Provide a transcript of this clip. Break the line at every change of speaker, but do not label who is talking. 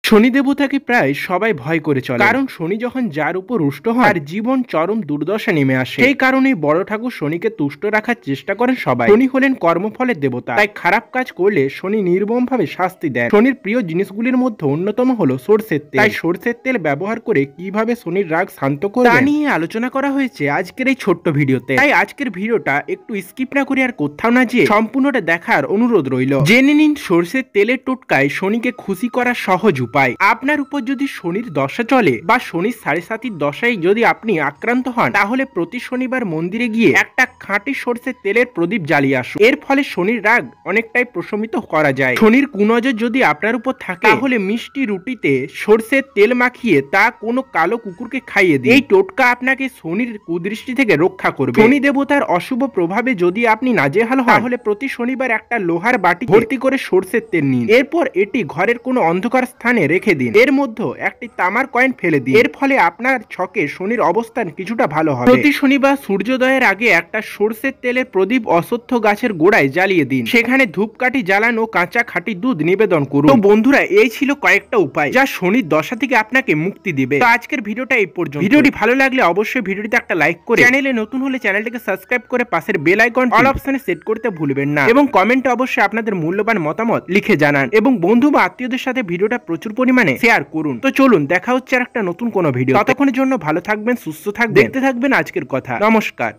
শনি দেবতাকে প্রায় সবাই ভয় করে চলে, কারণ শনি যখন যার উপর রুষ্ট হয় তার জীবন চরম দুর্দশা নেমে আসে। এই কারণে বড় ঠাকুর শনিকে তুষ্ট রাখার চেষ্টা করেন সবাই। শনি হলেন কর্মফলের দেবতা, তাই খারাপ কাজ করলে শনি নির্মম ভাবে শাস্তি দেন। শনির প্রিয় জিনিসগুলির মধ্যে অন্যতম হলো সরষের তেল। তাই সরষের তেল ব্যবহার করে কিভাবে শনির রাগ শান্ত করবেন তা নিয়ে আলোচনা করা হয়েছে আজকের এই ছোট্ট ভিডিওতে। তাই আজকের ভিডিওটা একটু স্কিপ না করে আর কোথাও না যেয়ে সম্পূর্ণটা দেখার অনুরোধ রইল। জেনে নিন সরষের তেলের টোটকায় শনিকে খুশি করা সহজ উপায়। আপনার উপর যদি শনির দশা চলে বা শনির 7.5 দশায় যদি আপনি আক্রান্ত হন, তাহলে প্রতি শনিবার মন্দিরে গিয়ে একটা খাঁটি সরষের তেলের প্রদীপ জ্বালিয়ে আসুন। এর ফলে শনির রাগ অনেকটাই প্রশমিত করা যায়। শনির কুনজর যদি আপনার উপর থাকে, তাহলে মিষ্টি রুটিতে সরষের তেল মাখিয়ে তা কোনো কালো কুকুরকে খাইয়ে দিন। এই টোটকা আপনাকে শনির কুদৃষ্টি থেকে রক্ষা করবে। শনি দেবতার অশুভ প্রভাবে যদি আপনি নাজেহাল হন, তাহলে প্রতি শনিবার একটা লোহার বাটি ভর্তি করে সরষের তেল নিন। এরপর এটি ঘরের কোনো অন্ধকার স্থানে রেখে দিন। এর মধ্যে একটি তামার কয়েন ফেলে দিন। এর ফলে আপনার ছকে শনির অবস্থান কিছুটা ভালো হবে। প্রতি শনিবার সূর্যোদয়ের আগে একটা সরষের তেলের প্রদীপ অশ্বত্থ গাছের গোড়ায় জ্বালিয়ে দিন। সেখানে ধূপকাঠি জ্বালান ও কাঁচা খাঁটি দুধ নিবেদন করুন। তো বন্ধুরা, এই ছিল কয়েকটা উপায় যা শনির দশা থেকে আপনাকে মুক্তি দিবে। তো আজকের ভিডিওটা এই পর্যন্ত। ভিডিওটি ভালো লাগলে অবশ্যই ভিডিওটিতে একটা লাইক করে, চ্যানেলে নতুন হলে চ্যানেলটিকে সাবস্ক্রাইব করে পাশের বেল আইকন অল অপশনে সেট করতে ভুলবেন না। এবং কমেন্টে অবশ্যই আপনাদের মূল্যবান মতামত লিখে জানান এবং বন্ধু বা আত্মীয়দের সাথে ভিডিওটা প্রচুর পরিমাণে শেয়ার করুন। তো চলুন, দেখা হচ্ছে আর একটা নতুন কোনো ভিডিও। ততক্ষণের জন্য ভালো থাকবেন, সুস্থ থাকবেন, দেখতে থাকবেন আজকের কথা। নমস্কার।